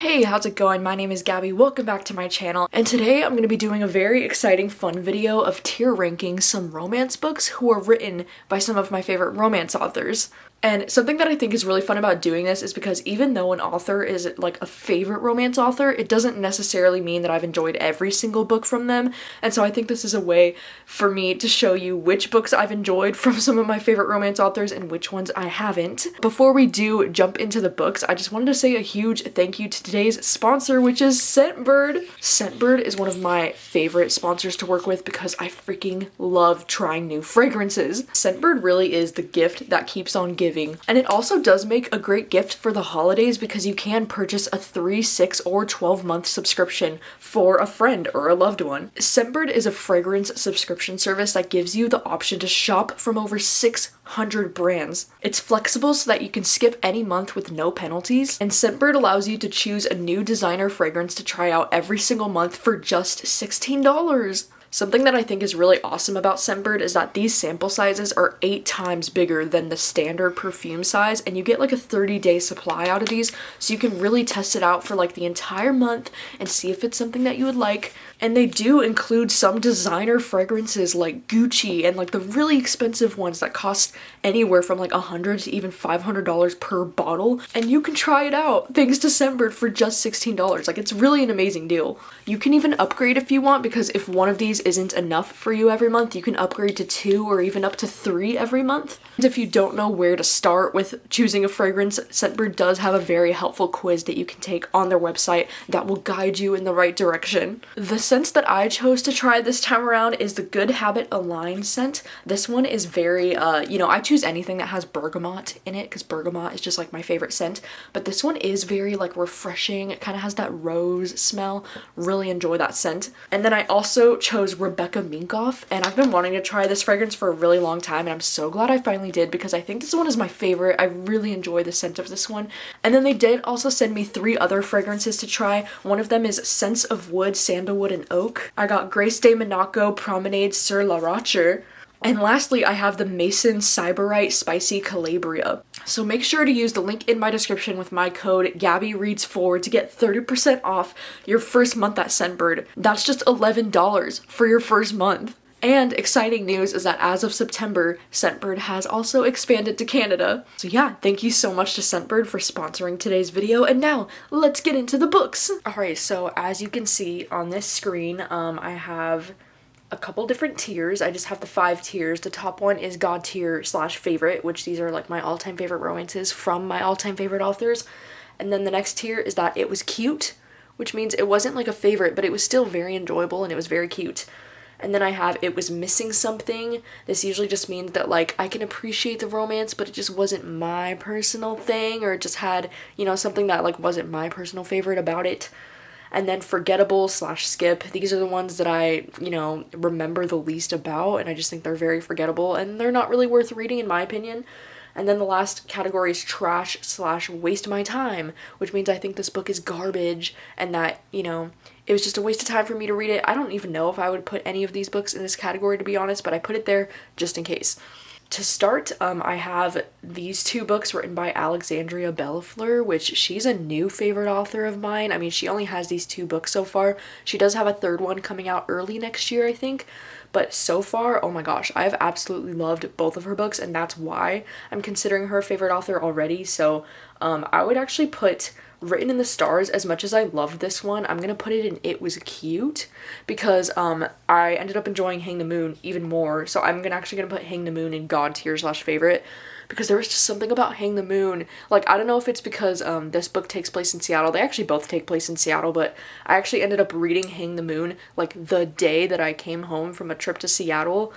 Hey, how's it going? My name is Gabby. Welcome back to my channel. And today I'm going to be doing a very exciting fun video of tier ranking some romance books who are written by some of my favorite romance authors. And something that I think is really fun about doing this is because even though an author is like a favorite romance author, it doesn't necessarily mean that I've enjoyed every single book from them. And so I think this is a way for me to show you which books I've enjoyed from some of my favorite romance authors and which ones I haven't. Before we do jump into the books, I just wanted to say a huge thank you to today's sponsor, which is Scentbird. Scentbird is one of my favorite sponsors to work with because I freaking love trying new fragrances. Scentbird really is the gift that keeps on giving. And it also does make a great gift for the holidays because you can purchase a 3, 6, or 12-month subscription for a friend or a loved one. Scentbird is a fragrance subscription service that gives you the option to shop from over 600 brands. It's flexible so that you can skip any month with no penalties, and Scentbird allows you to choose a new designer fragrance to try out every single month for just $16. Something that I think is really awesome about Scentbird is that these sample sizes are 8 times bigger than the standard perfume size, and you get like a 30-day supply out of these, so you can really test it out for like the entire month and see if it's something that you would like. And they do include some designer fragrances like Gucci and like the really expensive ones that cost anywhere from like $100 to even $500 per bottle, and you can try it out thanks to Scentbird for just $16. Like, it's really an amazing deal. You can even upgrade if you want, because if one of these isn't enough for you every month, you can upgrade to 2 or even up to 3 every month. And if you don't know where to start with choosing a fragrance, Scentbird does have a very helpful quiz that you can take on their website that will guide you in the right direction. The scent that I chose to try this time around is the Good Habit Align scent. This one is very, I choose anything that has bergamot in it because bergamot is just like my favorite scent, but this one is very like refreshing. It kind of has that rose smell. Really enjoy that scent. And then I also chose Rebecca Minkoff, and I've been wanting to try this fragrance for a really long time, and I'm so glad I finally did because I think this one is my favorite. I really enjoy the scent of this one. And then they did also send me 3 other fragrances to try. One of them is Scents of Wood, Sandalwood, and Oak. I got Grace de Monaco Promenade sur la Roche. And lastly, I have the Mason Sybarite Spicy Calabria. So make sure to use the link in my description with my code gabbyreads4 to get 30% off your first month at Scentbird. That's just $11 for your first month. And exciting news is that as of September, Scentbird has also expanded to Canada. So yeah, thank you so much to Scentbird for sponsoring today's video, and now let's get into the books. Alright, so as you can see on this screen, I have a couple different tiers. I just have the 5 tiers. The top one is God tier / favorite, which these are like my all-time favorite romances from my all-time favorite authors. And then the next tier is that it was cute, which means it wasn't like a favorite, but it was still very enjoyable and it was very cute. And then I have it was missing something. This usually just means that like I can appreciate the romance, but it just wasn't my personal thing, or it just had, something that like wasn't my personal favorite about it. And then forgettable / skip. These are the ones that I, remember the least about, and I just think they're very forgettable and they're not really worth reading in my opinion. And then the last category is trash / waste my time, which means I think this book is garbage and that, it was just a waste of time for me to read it. I don't even know if I would put any of these books in this category, to be honest, but I put it there just in case. To start, I have these 2 books written by Alexandria Bellefleur, which she's a new favorite author of mine. I mean, she only has these 2 books so far. She does have a 3rd one coming out early next year, I think. But so far, oh my gosh, I've absolutely loved both of her books, and that's why I'm considering her a favorite author already. So I would actually put Written in the Stars, as much as I loved this one, I'm gonna put it in It Was Cute, because I ended up enjoying Hang the Moon even more, so I'm actually gonna put Hang the Moon in God tier / favorite, because there was just something about Hang the Moon, like, I don't know if it's because this book takes place in Seattle. They actually both take place in Seattle, but I actually ended up reading Hang the Moon like the day that I came home from a trip to Seattle.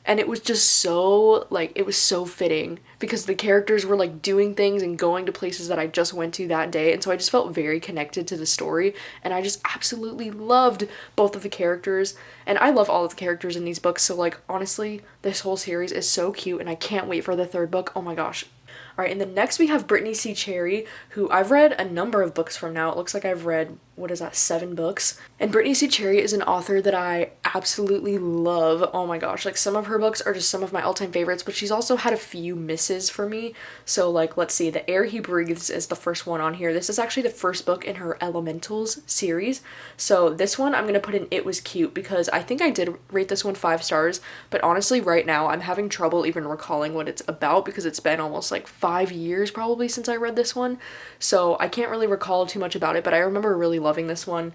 And it was just so, it was so fitting because the characters were, doing things and going to places that I just went to that day. And so I just felt very connected to the story. And I just absolutely loved both of the characters. And I love all of the characters in these books. So, honestly, this whole series is so cute. And I can't wait for the 3rd book. Oh my gosh. Alright, and then next we have Brittainy C. Cherry, who I've read a number of books from now. It looks like I've read what is that, 7 books. And Brittainy C. Cherry is an author that I absolutely love. Oh my gosh, like some of her books are just some of my all-time favorites, but she's also had a few misses for me. So like, let's see, The Air He Breathes is the first one on here. This is actually the first book in her Elementals series. So this one I'm gonna put in It Was Cute because I think I did rate this one 5 stars, but honestly right now I'm having trouble even recalling what it's about because it's been almost like 5 years probably since I read this one. So I can't really recall too much about it, but I remember really loving this one.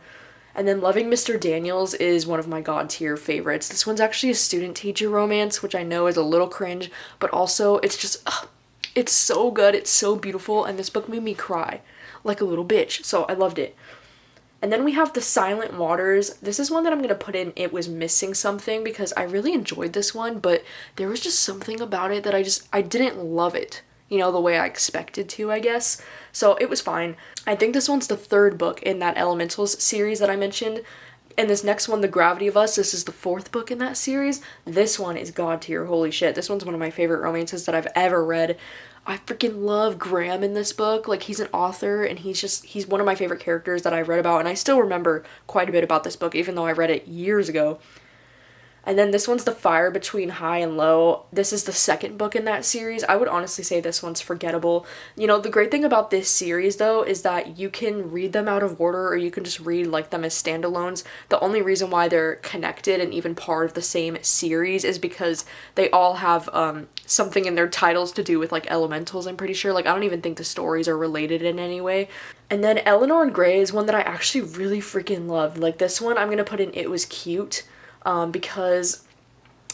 And then Loving Mr. Daniels is one of my god tier favorites. This one's actually a student-teacher romance, which I know is a little cringe, but also it's just, it's so good, it's so beautiful, and this book made me cry like a little bitch, so I loved it. And then we have The Silent Waters. This is one that I'm going to put in It Was Missing Something because I really enjoyed this one, but there was just something about it that I didn't love it. You know, the way I expected to, I guess. So it was fine. I think this one's the 3rd book in that Elementals series that I mentioned. And this next one, The Gravity of Us, this is the 4th book in that series. This one is god tier, holy shit. This one's one of my favorite romances that I've ever read. I freaking love Graham in this book. Like, he's an author and he's one of my favorite characters that I've read about. And I still remember quite a bit about this book, even though I read it years ago. And then this one's The Fire Between High and Low. This is the 2nd book in that series. I would honestly say this one's forgettable. You know, the great thing about this series, though, is that you can read them out of order or you can just read like them as standalones. The only reason why they're connected and even part of the same series is because they all have something in their titles to do with like elementals, I'm pretty sure. Like, I don't even think the stories are related in any way. And then Eleanor and Gray is one that I actually really freaking loved. Like, this one I'm gonna put in It Was Cute. Because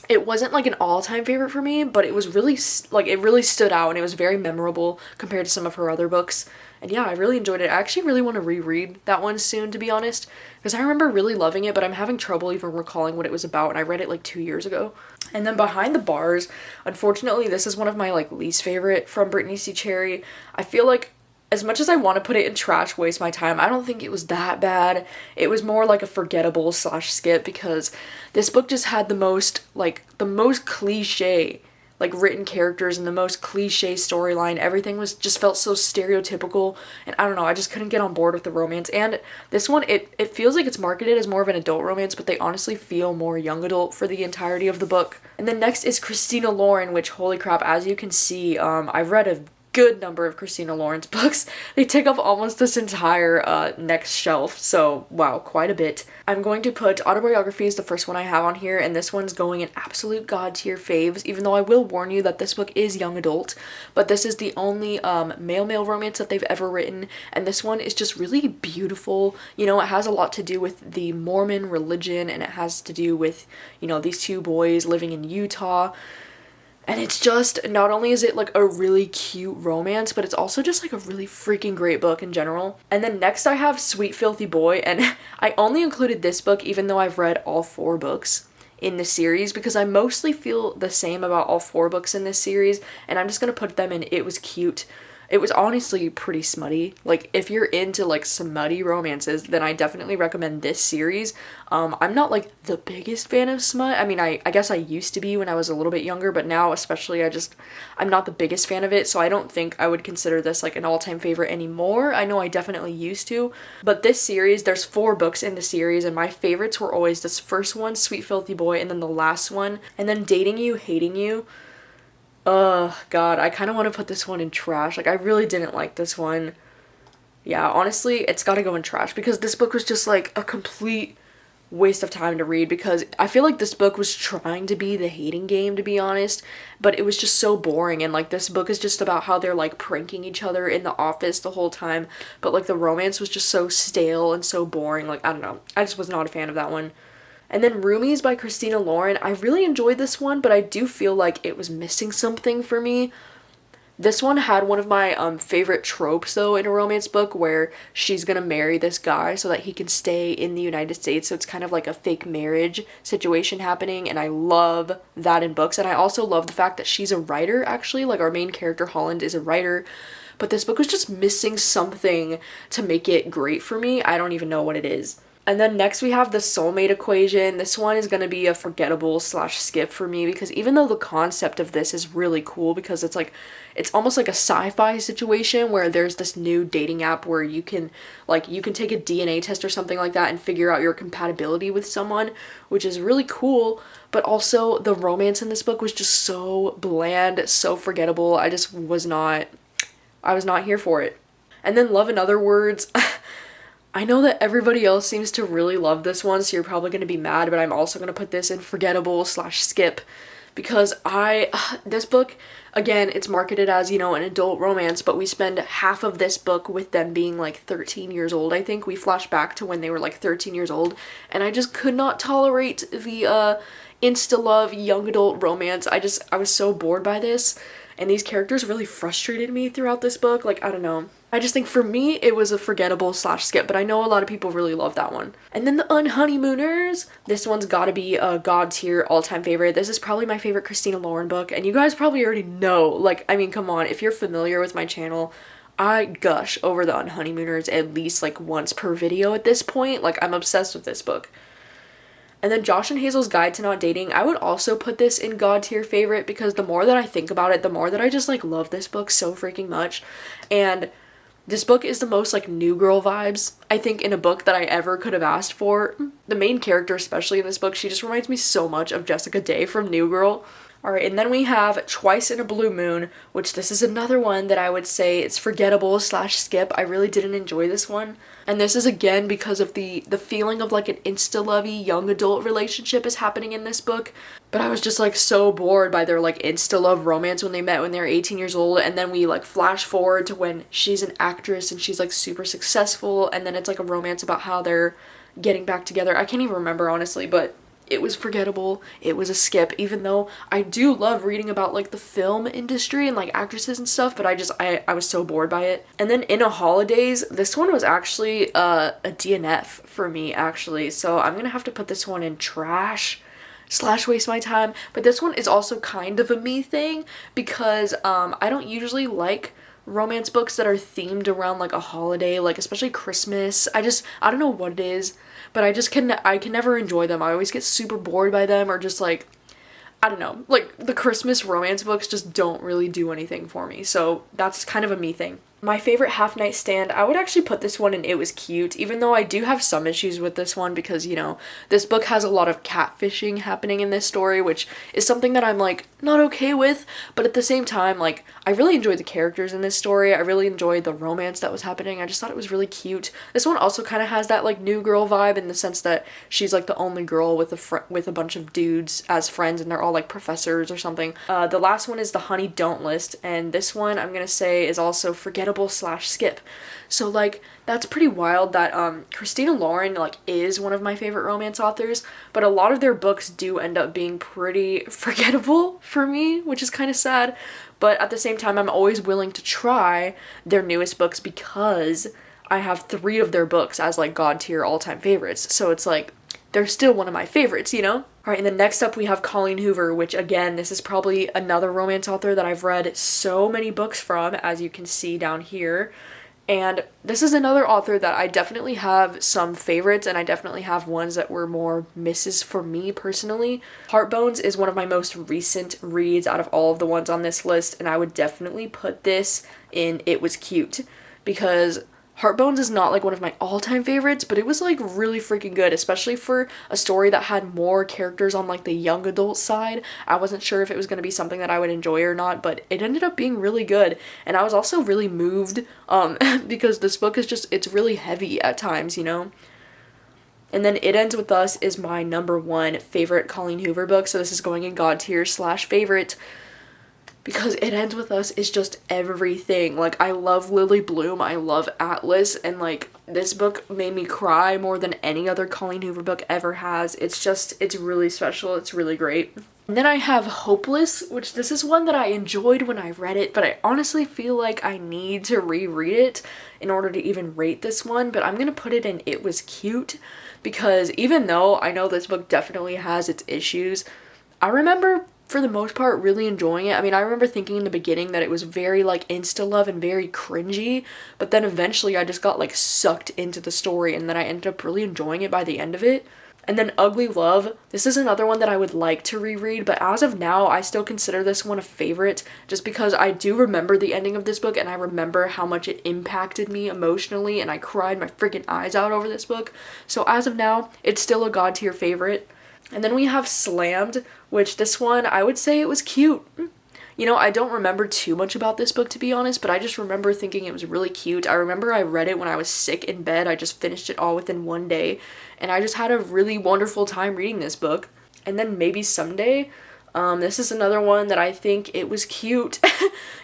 it wasn't like an all-time favorite for me, but it was really, like, it really stood out and it was very memorable compared to some of her other books. And yeah, I really enjoyed it. I actually really want to reread that one soon, to be honest, because I remember really loving it, but I'm having trouble even recalling what it was about, and I read it like 2 years ago. And then Behind the Bars, unfortunately, this is one of my like least favorite from Brittainy C. Cherry. I feel like as much as I want to put it in trash, waste my time, I don't think it was that bad. It was more like a forgettable / skip because this book just had the most cliche, like, written characters and the most cliche storyline. Everything was just felt so stereotypical, and I don't know, I just couldn't get on board with the romance. And this one, it feels like it's marketed as more of an adult romance, but they honestly feel more young adult for the entirety of the book. And then next is Christina Lauren, which, holy crap, as you can see, I've read a good number of Christina Lauren's books. They take up almost this entire next shelf, so wow, quite a bit. I'm going to put Autobiography as the first one I have on here, and this one's going in absolute god tier faves, even though I will warn you that this book is young adult, but this is the only male romance that they've ever written, and this one is just really beautiful. You know, it has a lot to do with the Mormon religion, and it has to do with, you know, these 2 boys living in Utah. And it's just, not only is it like a really cute romance, but it's also just like a really freaking great book in general. And then next I have Sweet Filthy Boy, and I only included this book even though I've read all 4 books in the series because I mostly feel the same about all 4 books in this series, and I'm just gonna put them in It Was Cute. It was honestly pretty smutty. Like, if you're into like smutty romances, then I definitely recommend this series. I'm not like the biggest fan of smut. I mean, I guess I used to be when I was a little bit younger, but now especially I'm not the biggest fan of it, so I don't think I would consider this like an all-time favorite anymore. I know I definitely used to, but this series, there's 4 books in the series, and my favorites were always this first one, Sweet Filthy Boy, and then the last one, and then Dating You, Hating You. God, I kind of want to put this one in trash. Like, I really didn't like this one. Yeah, honestly, it's got to go in trash because this book was just like a complete waste of time to read because I feel like this book was trying to be the hating game, to be honest, but it was just so boring. And like, this book is just about how they're like pranking each other in the office the whole time, but like the romance was just so stale and so boring. Like, I don't know, I just was not a fan of that one. And then Roomies by Christina Lauren. I really enjoyed this one, but I do feel like it was missing something for me. This one had one of my favorite tropes, though, in a romance book where she's gonna marry this guy so that he can stay in the United States. So it's kind of like a fake marriage situation happening, and I love that in books. And I also love the fact that she's a writer, actually. Like, our main character, Holland, is a writer. But this book was just missing something to make it great for me. I don't even know what it is. And then next we have the soulmate equation. This one is going to be a forgettable slash skip for me because even though the concept of this is really cool because it's like, it's almost like a sci-fi situation where there's this new dating app where you can take a DNA test or something like that and figure out your compatibility with someone, which is really cool. But also the romance in this book was just so bland, so forgettable. I was not here for it. And then Love in Other Words. I know that everybody else seems to really love this one, so you're probably going to be mad, but I'm also going to put this in forgettable slash skip because this book, again, it's marketed as, you know, an adult romance, but we spend half of this book with them being like 13 years old. I think we flash back to when they were like 13 years old, and I just could not tolerate the insta-love young adult romance. I was so bored by this, and these characters really frustrated me throughout this book. Like, I don't know. I just think for me, it was a forgettable slash skip, but I know a lot of people really love that one. And then the Unhoneymooners. This one's gotta be a god tier all-time favorite. This is probably my favorite Christina Lauren book, and you guys probably already know. Like, I mean, come on, if you're familiar with my channel, I gush over the Unhoneymooners at least like once per video at this point. Like, I'm obsessed with this book. And then Josh and Hazel's Guide to Not Dating, I would also put this in god tier favorite because the more that I think about it, the more that I just like love this book so freaking much. And this book is the most like new girl vibes, I think, in a book that I ever could have asked for. The main character, especially in this book, she just reminds me so much of Jessica Day from New Girl. Alright, and then we have Twice in a Blue Moon, which this is another one that I would say it's forgettable slash skip. I really didn't enjoy this one. And this is again because of the feeling of like an insta-lovey young adult relationship is happening in this book. But I was just like so bored by their like insta-love romance when they met when they were 18 years old. And then we like flash forward to when she's an actress and she's like super successful. And then it's like a romance about how they're getting back together. I can't even remember honestly, but it was forgettable. It was a skip, even though I do love reading about like the film industry and like actresses and stuff, but I was so bored by it. And then In a Holidays, this one was actually a DNF for me actually, so I'm gonna have to put this one in trash slash waste my time. But this one is also kind of a me thing because I don't usually like romance books that are themed around like a holiday, like especially Christmas. I don't know what it is, but I can never enjoy them. I always get super bored by them, or just like, I don't know, like the Christmas romance books just don't really do anything for me. So that's kind of a me thing. My favorite half night stand, I would actually put this one in It Was Cute, even though I do have some issues with this one because, you know, this book has a lot of catfishing happening in this story, which is something that I'm like not okay with, but at the same time, like, I really enjoyed the characters in this story. I really enjoyed the romance that was happening. I just thought it was really cute. This one also kind of has that like new girl vibe in the sense that she's like the only girl with a bunch of dudes as friends, and they're all like professors or something. The last one is The Honey Don't List, and this one I'm gonna say is also forgettable slash skip. So like that's pretty wild that Christina Lauren like is one of my favorite romance authors, but a lot of their books do end up being pretty forgettable for me, which is kind of sad. But at the same time, I'm always willing to try their newest books because I have 3 of their books as like god tier all-time favorites. So it's like they're still one of my favorites, you know? Alright, and then next up we have Colleen Hoover, which again, this is probably another romance author that I've read so many books from, as you can see down here. And this is another author that I definitely have some favorites, and I definitely have ones that were more misses for me personally. Heartbones is one of my most recent reads out of all of the ones on this list, and I would definitely put this in It Was Cute, because Heartbones is not like one of my all-time favorites, but it was like really freaking good, especially for a story that had more characters on like the young adult side. I wasn't sure if it was going to be something that I would enjoy or not, but it ended up being really good. And I was also really moved because this book is just, it's really heavy at times, you know? And then It Ends With Us is my number 1 favorite Colleen Hoover book, so this is going in god tier slash favorite. Because It Ends With Us is just everything. Like, I love Lily Bloom, I love Atlas, and like, this book made me cry more than any other Colleen Hoover book ever has. It's really special, it's really great. And then I have Hopeless, which this is one that I enjoyed when I read it, but I honestly feel like I need to reread it in order to even rate this one, but I'm gonna put it in It Was Cute, because even though I know this book definitely has its issues, I remember for the most part, really enjoying it. I mean, I remember thinking in the beginning that it was very, like, insta-love and very cringy, but then eventually I just got, like, sucked into the story, and then I ended up really enjoying it by the end of it. And then Ugly Love, this is another one that I would like to reread, but as of now, I still consider this one a favorite, just because I do remember the ending of this book, and I remember how much it impacted me emotionally, and I cried my freaking eyes out over this book. So as of now, it's still a god tier favorite. And then we have Slammed, which this one, I would say it was cute. You know, I don't remember too much about this book, to be honest, but I just remember thinking it was really cute. I remember I read it when I was sick in bed. I just finished it all within one day, and I just had a really wonderful time reading this book. And then Maybe Someday, this is another one that I think it was cute.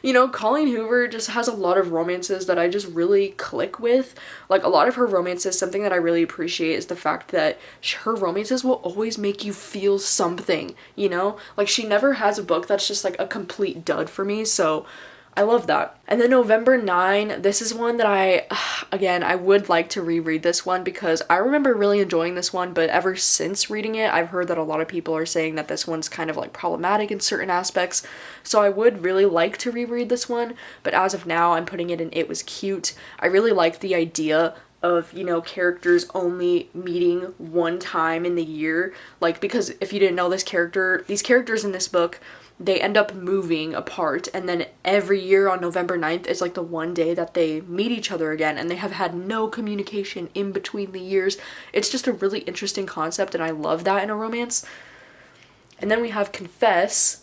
You know, Colleen Hoover just has a lot of romances that I just really click with. Like, a lot of her romances, something that I really appreciate is the fact that her romances will always make you feel something, you know? Like, she never has a book that's just, like, a complete dud for me, so I love that. And then November 9, this is one that I would like to reread this one because I remember really enjoying this one, but ever since reading it, I've heard that a lot of people are saying that this one's kind of like problematic in certain aspects, so I would really like to reread this one, but as of now, I'm putting it in It Was Cute. I really like the idea of, you know, characters only meeting one time in the year, like, because if you didn't know, these characters in this book, they end up moving apart, and then every year on November 9th is like the one day that they meet each other again, and they have had no communication in between the years. It's just a really interesting concept, and I love that in a romance. And then we have Confess,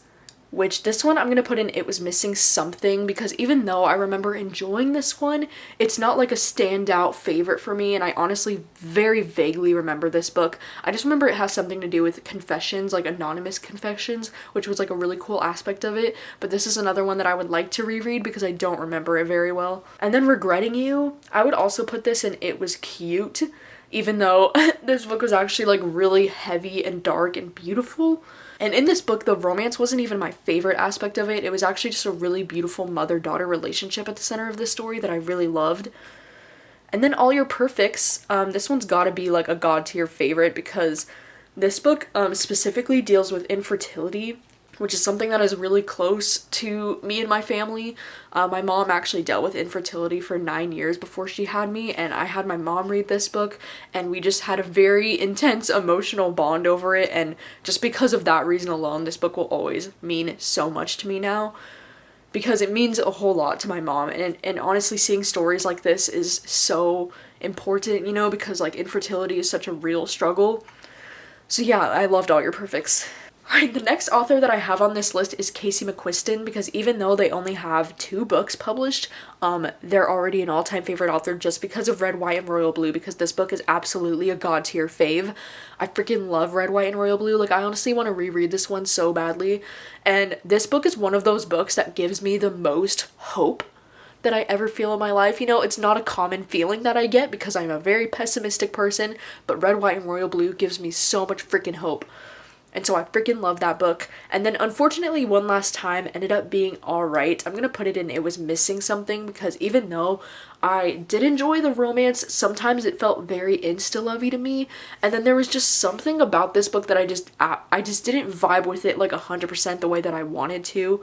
which this one I'm going to put in It Was Missing Something, because even though I remember enjoying this one, it's not like a standout favorite for me, and I honestly very vaguely remember this book. I just remember it has something to do with confessions, like anonymous confessions, which was like a really cool aspect of it, but this is another one that I would like to reread because I don't remember it very well. And then Regretting You, I would also put this in It Was Cute, even though this book was actually like really heavy and dark and beautiful. And in this book, the romance wasn't even my favorite aspect of it. It was actually just a really beautiful mother-daughter relationship at the center of the story that I really loved. And then All Your Perfects, this one's gotta be like a god tier favorite because this book specifically deals with infertility, which is something that is really close to me and my family. My mom actually dealt with infertility for 9 years before she had me, and I had my mom read this book, and we just had a very intense emotional bond over it, and just because of that reason alone, this book will always mean so much to me now, because it means a whole lot to my mom, and honestly, seeing stories like this is so important, you know, because like infertility is such a real struggle. So yeah, I loved All Your Perfects. Alright, the next author that I have on this list is Casey McQuiston, because even though they only have 2 books published, they're already an all-time favorite author just because of Red, White, and Royal Blue, because this book is absolutely a god tier fave. I freaking love Red, White, and Royal Blue. Like, I honestly want to reread this one so badly, and this book is one of those books that gives me the most hope that I ever feel in my life. You know, it's not a common feeling that I get because I'm a very pessimistic person, but Red, White, and Royal Blue gives me so much freaking hope. And so I freaking love that book. And then unfortunately One Last Time ended up being alright. I'm gonna put it in It Was Missing Something, because even though I did enjoy the romance, sometimes it felt very insta-lovey to me. And then there was just something about this book that I just didn't vibe with it like 100% the way that I wanted to.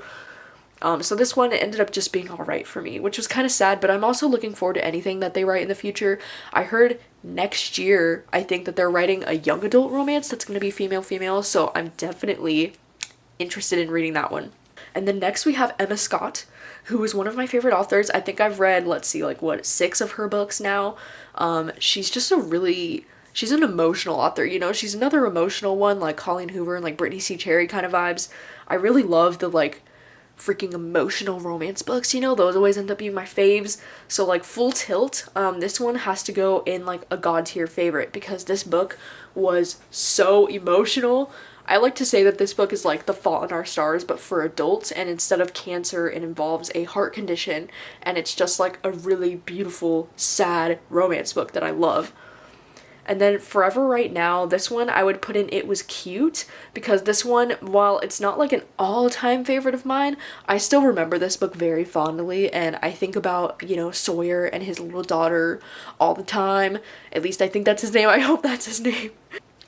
So this one ended up just being alright for me, which was kind of sad, but I'm also looking forward to anything that they write in the future. I heard next year, I think that they're writing a young adult romance that's going to be female-female, so I'm definitely interested in reading that one. And then next we have Emma Scott, who is one of my favorite authors. I think I've read, 6 of her books now. She's just she's an emotional author, you know? She's another emotional one, like Colleen Hoover and like Brittainy C. Cherry kind of vibes. I really love the freaking emotional romance books, you know, those always end up being my faves. So like Full Tilt, this one has to go in like a god tier favorite because this book was so emotional. I like to say that this book is like The Fault in Our Stars but for adults, and instead of cancer it involves a heart condition, and it's just like a really beautiful sad romance book that I love. And then Forever Right Now, this one I would put in It Was Cute, because this one, while it's not like an all-time favorite of mine, I still remember this book very fondly, and I think about, you know, Sawyer and his little daughter all the time. At least I think that's his name. I hope that's his name.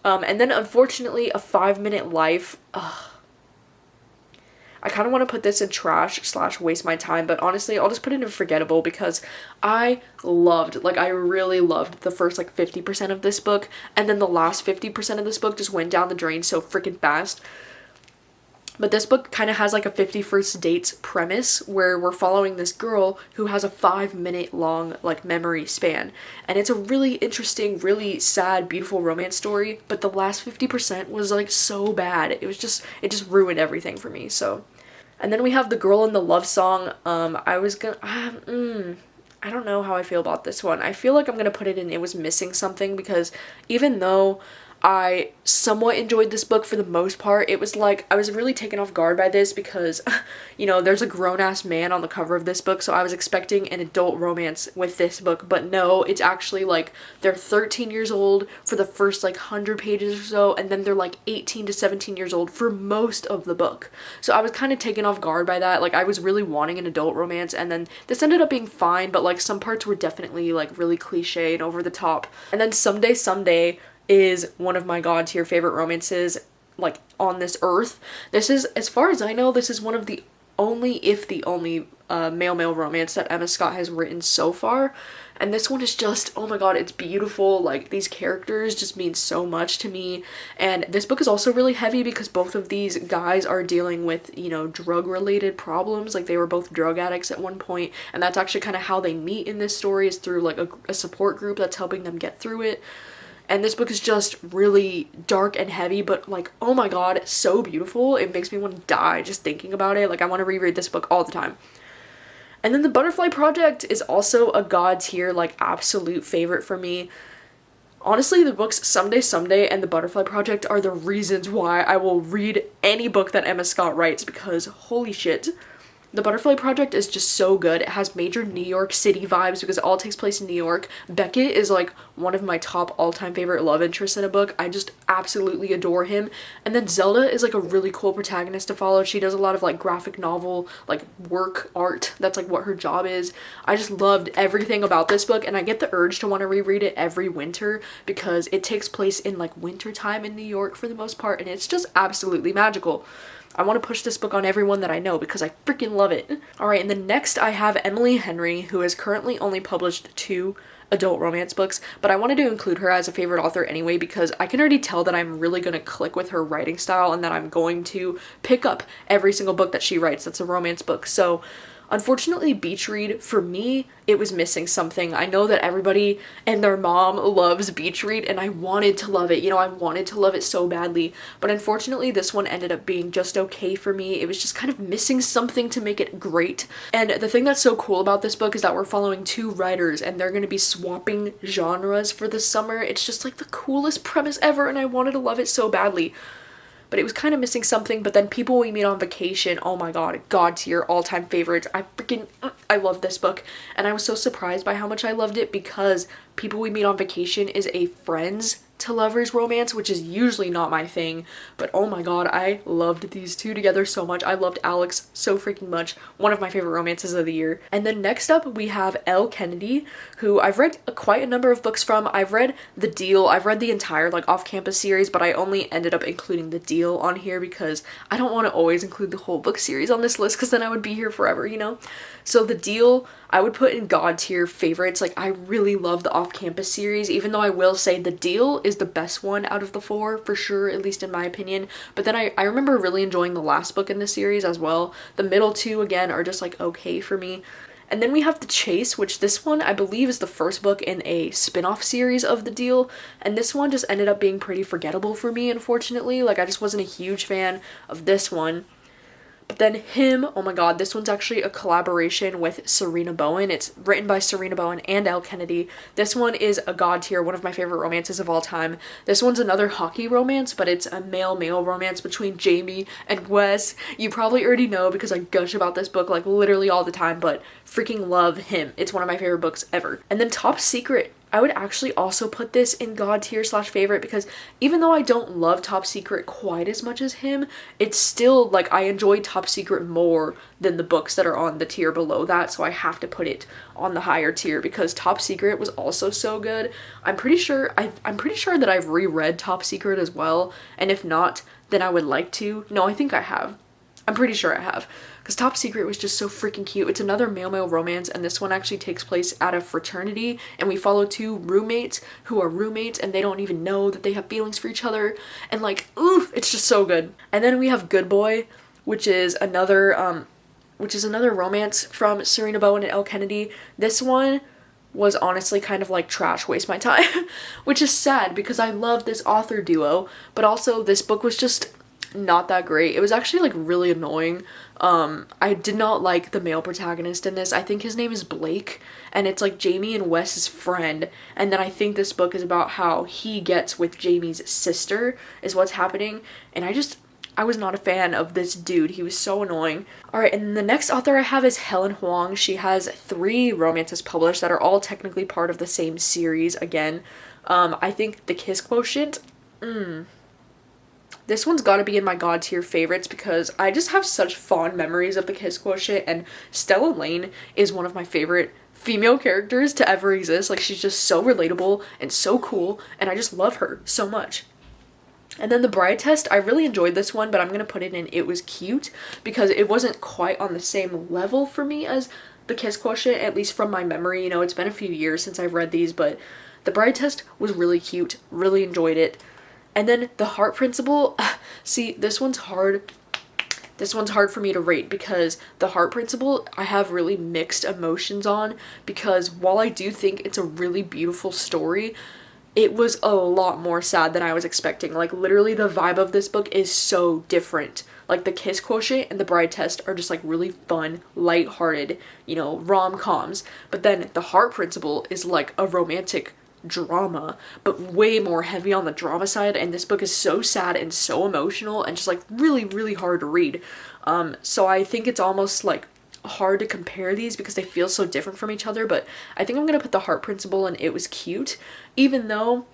And then unfortunately, A 5 Minute Life. I kind of want to put this in trash slash waste my time, but honestly, I'll just put it in forgettable because I really loved the first like 50% of this book, and then the last 50% of this book just went down the drain so freaking fast. But this book kind of has like a 51st Dates premise where we're following this girl who has a 5-minute long like memory span. And it's a really interesting, really sad, beautiful romance story. But the last 50% was like so bad. It just ruined everything for me. So, and then we have The Girl in the Love Song. I don't know how I feel about this one. I feel like I'm gonna put it in It Was Missing Something, because even though I somewhat enjoyed this book for the most part, it was like I was really taken off guard by this because, you know, there's a grown-ass man on the cover of this book, so I was expecting an adult romance with this book, but no, it's actually like they're 13 years old for the first like 100 pages or so, and then they're like 18 to 17 years old for most of the book. So I was kind of taken off guard by that. Like, I was really wanting an adult romance, and then this ended up being fine, but like some parts were definitely like really cliche and over the top. And then Someday is one of my god tier favorite romances like on this earth. This is, as far as I know, this is one of the only, if the only, male romance that Emma Scott has written so far. And this one is just, oh my god, it's beautiful. Like, these characters just mean so much to me. And this book is also really heavy because both of these guys are dealing with, you know, drug-related problems. Like, they were both drug addicts at one point, and that's actually kind of how they meet in this story, is through like a support group that's helping them get through it. And this book is just really dark and heavy, but like, oh my god, so beautiful. It makes me want to die just thinking about it. Like, I want to reread this book all the time. And then The Butterfly Project is also a god tier, like, absolute favorite for me. Honestly, the books Someday and The Butterfly Project are the reasons why I will read any book that Emma Scott writes, because holy shit. The Butterfly Project is just so good. It has major New York City vibes because it all takes place in New York. Beckett is like one of my top all-time favorite love interests in a book. I just absolutely adore him. And then Zelda is like a really cool protagonist to follow. She does a lot of like graphic novel, like work art. That's like what her job is. I just loved everything about this book, and I get the urge to want to reread it every winter because it takes place in like winter time in New York for the most part, and it's just absolutely magical. I want to push this book on everyone that I know because I freaking love it. Alright, and then next I have Emily Henry, who has currently only published 2 adult romance books, but I wanted to include her as a favorite author anyway because I can already tell that I'm really going to click with her writing style and that I'm going to pick up every single book that she writes that's a romance book. So unfortunately, Beach Read, for me, it was missing something. I know that everybody and their mom loves Beach Read, and I wanted to love it. You know, I wanted to love it so badly. But unfortunately, this one ended up being just okay for me. It was just kind of missing something to make it great. And the thing that's so cool about this book is that we're following 2 writers, and they're going to be swapping genres for the summer. It's just like the coolest premise ever, and I wanted to love it so badly. But it was kind of missing something. But then People We Meet on Vacation, oh my god, god tier, all-time favorites. I love this book, and I was so surprised by how much I loved it because People We Meet on Vacation is a friends to lovers romance, which is usually not my thing, but oh my god, I loved these 2 together so much. I loved Alex so freaking much. One of my favorite romances of the year. And then next up we have Elle Kennedy, who I've read quite a number of books from. I've read The Deal. I've read the entire like off-campus series, but I only ended up including The Deal on here because I don't want to always include the whole book series on this list because then I would be here forever, you know? So The Deal, I would put in god tier favorites. Like, I really love the off-campus series, even though I will say The Deal is the best one out of the 4, for sure, at least in my opinion. But then I remember really enjoying the last book in the series as well. The middle 2, again, are just like okay for me. And then we have The Chase, which this one I believe is the first book in a spin-off series of The Deal, and this one just ended up being pretty forgettable for me, unfortunately. Like, I just wasn't a huge fan of this one. But then Him, oh my god, this one's actually a collaboration with Serena Bowen. It's written by Serena Bowen and Elle Kennedy. This one is a god tier, one of my favorite romances of all time. This one's another hockey romance, but it's a male-male romance between Jamie and Wes. You probably already know because I gush about this book like literally all the time, but freaking love Him. It's one of my favorite books ever. And then Top Secret. I would actually also put this in god tier slash favorite because even though I don't love Top Secret quite as much as Him, it's still like I enjoy Top Secret more than the books that are on the tier below that, so I have to put it on the higher tier because Top Secret was also so good. I'm pretty sure that I've reread Top Secret as well, and if not, then I would like to. No, I think I have. I'm pretty sure I have, because Top Secret was just so freaking cute. It's another male romance, and this one actually takes place at a fraternity, and we follow two roommates who are roommates, and they don't even know that they have feelings for each other, and like, ooh, it's just so good. And then we have Good Boy, which is another romance from Serena Bowen and Elle Kennedy. This one was honestly kind of like trash, waste my time, which is sad because I love this author duo, but also this book was just not that great. It was actually like really annoying. I did not like the male protagonist in this. I think his name is Blake, and it's like Jamie and Wes's friend, and then I think this book is about how he gets with Jamie's sister is what's happening, and I was not a fan of this dude. He was so annoying. Alright, and the next author I have is Helen Hoang. She has 3 romances published that are all technically part of the same series again. I think The Kiss Quotient, this one's gotta be in my god tier favorites because I just have such fond memories of The Kiss Quotient, and Stella Lane is one of my favorite female characters to ever exist. Like, she's just so relatable and so cool, and I just love her so much. And then The Bride Test, I really enjoyed this one, but I'm gonna put it in It Was Cute because it wasn't quite on the same level for me as The Kiss Quotient, at least from my memory. You know, it's been a few years since I've read these, but The Bride Test was really cute, really enjoyed it. And then The Heart Principle, see, this one's hard. This one's hard for me to rate because The Heart Principle I have really mixed emotions on, because while I do think it's a really beautiful story, it was a lot more sad than I was expecting. Like, literally the vibe of this book is so different. Like, The Kiss Quotient and The Bride Test are just like really fun, lighthearted, you know, rom-coms. But then The Heart Principle is like a romantic drama, but way more heavy on the drama side, and this book is so sad and so emotional and just like really, really hard to read. So I think it's almost like hard to compare these because they feel so different from each other, but I think I'm gonna put The Heart Principle in It Was Cute, even though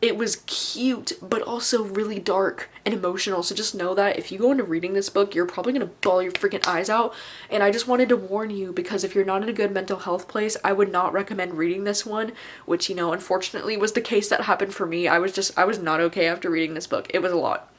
it was cute but also really dark and emotional. So just know that if you go into reading this book, you're probably gonna bawl your freaking eyes out, and I just wanted to warn you because if you're not in a good mental health place, I would not recommend reading this one, which, you know, unfortunately was the case that happened for me. I was not okay after reading this book. It was a lot.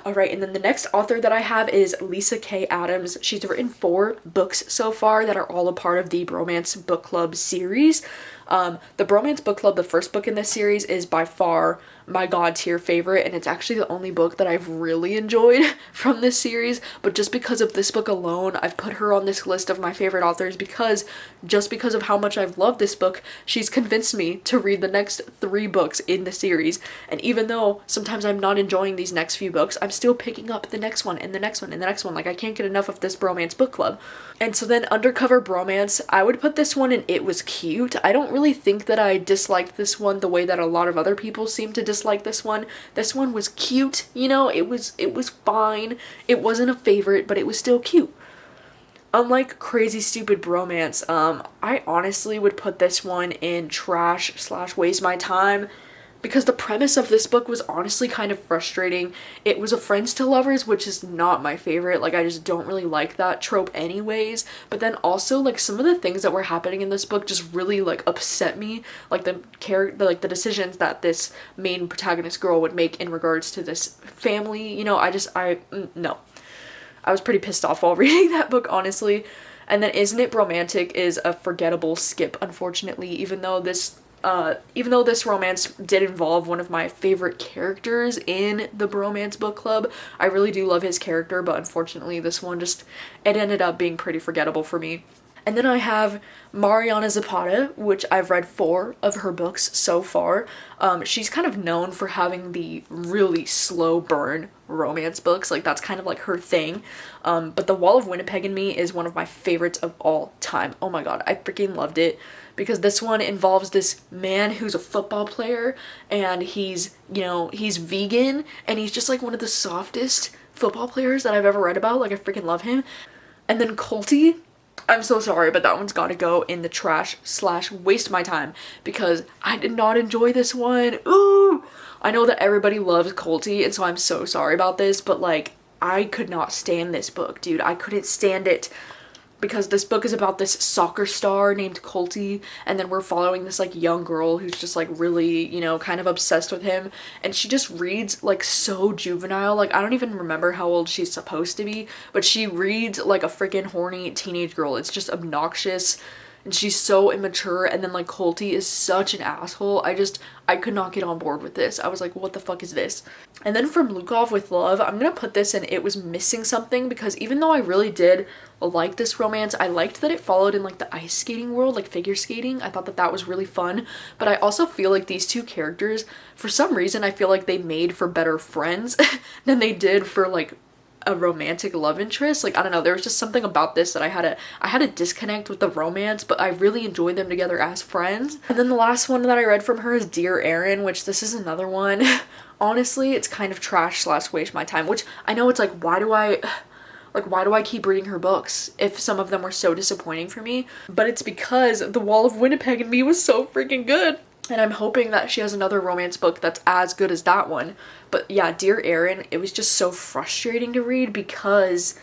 Alright, and then the next author that I have is Lyssa K. Adams. She's written 4 books so far that are all a part of the Bromance Book Club series. The Bromance Book Club, the first book in this series, is by far my god tier favorite, and it's actually the only book that I've really enjoyed from this series, but just because of this book alone, I've put her on this list of my favorite authors because of how much I've loved this book, she's convinced me to read the next 3 books in the series, and even though sometimes I'm not enjoying these next few books, I'm still picking up the next one and the next one and the next one. Like, I can't get enough of this Bromance Book Club. And so then Undercover Bromance, I would put this one in It Was Cute. I don't really think that I disliked this one the way that a lot of other people seem to dislike this one. This one was cute, you know, it was fine. It wasn't a favorite, but it was still cute. Unlike Crazy Stupid Bromance, I honestly would put this one in trash / waste my time because the premise of this book was honestly kind of frustrating. It was a friends to lovers, which is not my favorite. Like, I just don't really like that trope anyways. But then also, like, some of the things that were happening in this book just really, like, upset me. Like, the decisions that this main protagonist girl would make in regards to this family, you know, no. I was pretty pissed off while reading that book, honestly. And then Isn't It Romantic is a forgettable skip, unfortunately, even though this romance did involve one of my favorite characters in the Bromance Book Club. I really do love his character, but unfortunately this one it ended up being pretty forgettable for me. And then I have Mariana Zapata, which I've read 4 of her books so far. She's kind of known for having the really slow burn romance books, like that's kind of like her thing. But The Wall of Winnipeg and Me is one of my favorites of all time. Oh my god, I freaking loved it. Because this one involves this man who's a football player, and he's vegan, and he's just like one of the softest football players that I've ever read about. Like, I freaking love him. And then Colty, I'm so sorry, but that one's gotta go in the trash / waste my time because I did not enjoy this one. Ooh! I know that everybody loves Colty, and so I'm so sorry about this, but like, I could not stand this book, dude. I couldn't stand it. because this book is about this soccer star named Colty, and then we're following this like young girl who's just like really, you know, kind of obsessed with him, and she just reads like so juvenile. Like I don't even remember how old she's supposed to be, but she reads like a freaking horny teenage girl. It's just obnoxious. And she's so immature, and then like Colty is such an asshole. I could not get on board with this. I was like, what the fuck is this? And then from Lukov with Love, I'm gonna put this in It Was Missing Something, because even though I really did like this romance, I liked that it followed in like the ice skating world, like figure skating. I thought that that was really fun, but I also feel like these two characters, for some reason, I feel like they made for better friends than they did for like a romantic love interest. Like I don't know, there was just something about this that I had a disconnect with the romance, but I really enjoyed them together as friends. And then the last one that I read from her is Dear Erin, which this is another one. Honestly, it's kind of trash / waste my time, which I know it's like, why do I keep reading her books if some of them were so disappointing for me? But it's because The Wall of Winnipeg and Me was so freaking good. And I'm hoping that she has another romance book that's as good as that one. But yeah, Dear Erin, it was just so frustrating to read because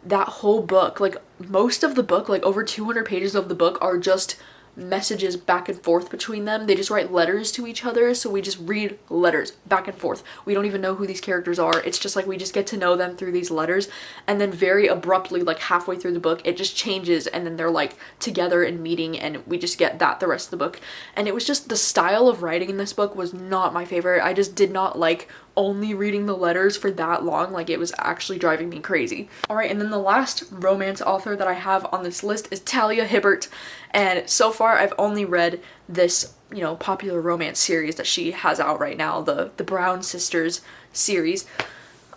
that whole book, like most of the book, like over 200 pages of the book are just messages back and forth between them. They just write letters to each other, so we just read letters back and forth. We don't even know who these characters are. It's just like we just get to know them through these letters, and then very abruptly, like halfway through the book, it just changes, and then they're like together and meeting, and we just get that the rest of the book. And it was just, the style of writing in this book was not my favorite. I just did not like only reading the letters for that long. Like it was actually driving me crazy. All right, and then the last romance author that I have on this list is Talia Hibbert, and so far I've only read this, you know, popular romance series that she has out right now, the Brown Sisters series.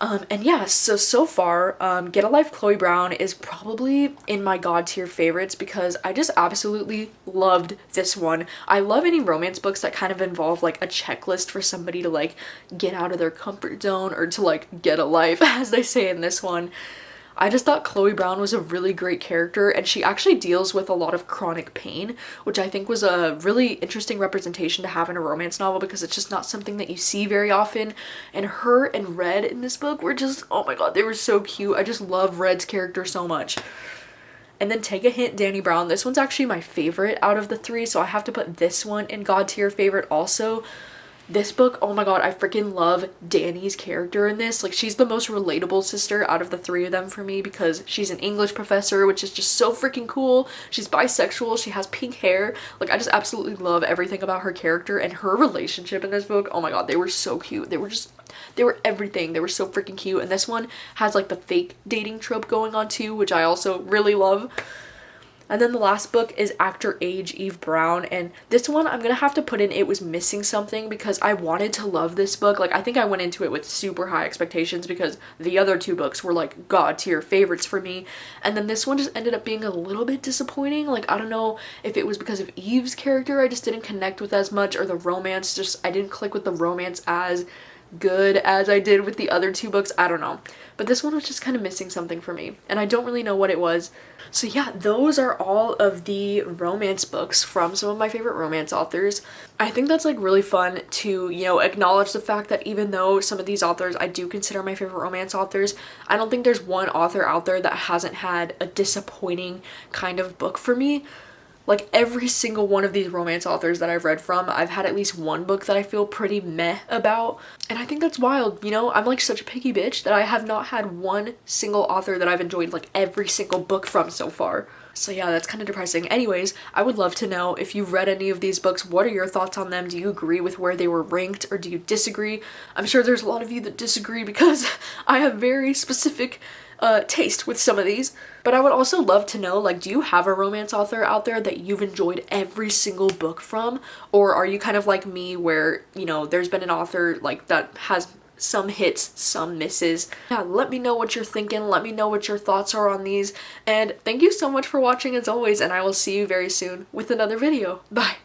And yeah, so far, Get a Life Chloe Brown is probably in my god tier favorites because I just absolutely loved this one. I love any romance books that kind of involve like a checklist for somebody to like get out of their comfort zone or to like get a life, as they say in this one. I just thought Chloe Brown was a really great character, and she actually deals with a lot of chronic pain, which I think was a really interesting representation to have in a romance novel because it's just not something that you see very often. And her and Red in this book were just, oh my god, they were so cute. I just love Red's character so much. And then Take a Hint, Dani Brown. This one's actually my favorite out of the three, so I have to put this one in god tier favorite also. This book, oh my god, I freaking love Dani's character in this. Like, she's the most relatable sister out of the three of them for me because she's an English professor, which is just so freaking cool. She's bisexual, she has pink hair. Like, I just absolutely love everything about her character, and her relationship in this book, oh my god, they were so cute. They were everything. They were so freaking cute. And this one has like the fake dating trope going on too, which I also really love. And then the last book is Actor Age Eve Brown, and this one I'm gonna have to put in It Was Missing Something because I wanted to love this book. Like, I think I went into it with super high expectations because the other two books were like god tier favorites for me, and then this one just ended up being a little bit disappointing. Like, I don't know if it was because of Eve's character I just didn't connect with as much, or the romance, just I didn't click with the romance as good as I did with the other two books. I don't know, but this one was just kind of missing something for me, and I don't really know what it was. So yeah, those are all of the romance books from some of my favorite romance authors. I think that's like really fun to, you know, acknowledge the fact that even though some of these authors I do consider my favorite romance authors, I don't think there's one author out there that hasn't had a disappointing kind of book for me. Like, every single one of these romance authors that I've read from, I've had at least one book that I feel pretty meh about. And I think that's wild, you know? I'm like such a picky bitch that I have not had one single author that I've enjoyed like every single book from so far. So yeah, that's kind of depressing. Anyways, I would love to know if you've read any of these books. What are your thoughts on them? Do you agree with where they were ranked, or do you disagree? I'm sure there's a lot of you that disagree because I have very specific taste with some of these. But I would also love to know, like, do you have a romance author out there that you've enjoyed every single book from? Or are you kind of like me where, you know, there's been an author like that has some hits, some misses? Yeah, let me know what you're thinking. Let me know what your thoughts are on these. And thank you so much for watching as always, and I will see you very soon with another video. Bye!